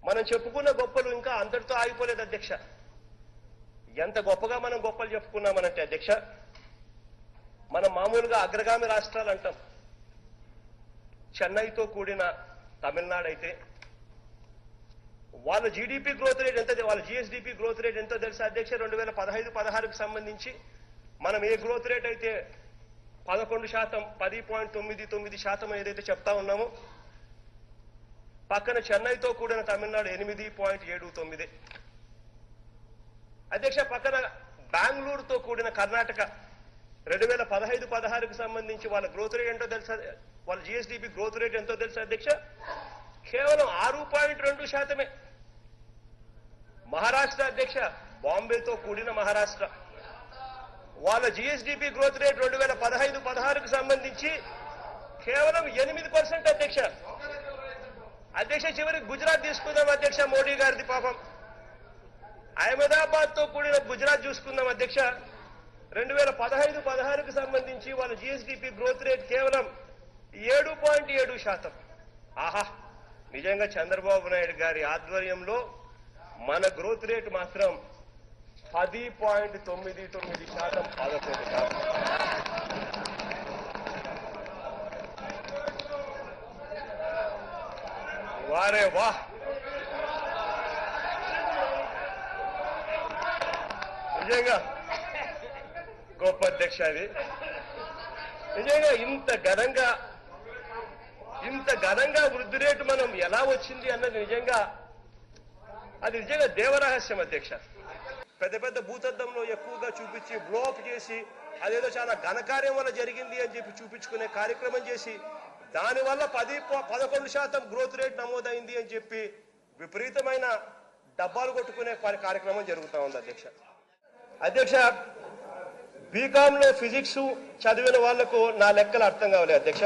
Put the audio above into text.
మనం చెప్పుకున్న గొప్పలు ఇంకా అంతటితో ఆగిపోలేదు అధ్యక్ష. ఎంత గొప్పగా మనం గొప్పలు చెప్పుకున్నామనంటే అధ్యక్ష, మనం మామూలుగా అగ్రగామి రాష్ట్రాలు అంటాం. చెన్నైతో కూడిన తమిళనాడు అయితే వాళ్ళ జీడీపీ గ్రోత్ రేట్ ఎంత, వాళ్ళ జిఎస్డిపి గ్రోత్ రేట్ ఎంతో తెలుసా అధ్యక్ష? 2015-16కు సంబంధించి మనం ఏ గ్రోత్ రేట్ అయితే 11%, 10.99% ఏదైతే చెప్తా ఉన్నామో, పక్కన చెన్నైతో కూడిన తమిళనాడు 8.79. అధ్యక్ష, పక్కన బెంగళూరుతో కూడిన కర్ణాటక 2015-16కు సంబంధించి వాళ్ళ గ్రోత్ రేట్ ఎంతో తెలుసా? వాళ్ళ జిఎస్డిపి గ్రోత్ రేట్ ఎంతో తెలుసా అధ్యక్ష? కేవలం 6.2%. మహారాష్ట్ర అధ్యక్ష, బాంబేతో కూడిన మహారాష్ట్ర, వాళ్ళ జిఎస్డిపి గ్రోత్ రేట్ 2015-16కు సంబంధించి కేవలం 8% అధ్యక్ష. అధ్యక్ష, చివరికి గుజరాత్ తీసుకుందాం అధ్యక్ష, మోడీ గారిది పాపం. అహ్మదాబాద్ తో కూడిన గుజరాత్ చూసుకుందాం అధ్యక్ష, 2015-16కు సంబంధించి వాళ్ళ జిఎస్డిపి గ్రోత్ రేట్ కేవలం 7.7%. ఆహా, నిజంగా చంద్రబాబు నాయుడు గారి ఆధ్వర్యంలో మన గ్రోత్ రేట్ మాత్రం 10.99%. పదకొండు కాదు. వారే వా, నిజంగా గొప్ప అధ్యక్ష. అది నిజంగా ఇంత ఘనంగా వృద్ధి రేటు మనం ఎలా వచ్చింది అన్నది నిజంగా దేవరహస్యం అధ్యక్ష. పెద్ద పెద్ద భూతద్దంలో ఎక్కువగా చూపించి బ్లోఅప్ చేసి అదేదో చాలా ఘనకార్యం వల్ల జరిగింది అని చెప్పి చూపించుకునే కార్యక్రమం చేసి దానివల్ల 11% గ్రోత్ రేట్ నమోదైంది అని చెప్పి విపరీతమైన డబ్బాలు కొట్టుకునే కార్యక్రమం జరుగుతూ ఉంది అధ్యక్ష. అధ్యక్ష, బీకాంలో ఫిజిక్స్ చదివిన వాళ్లకు నా లెక్కలు అర్థం కావాలి అధ్యక్ష.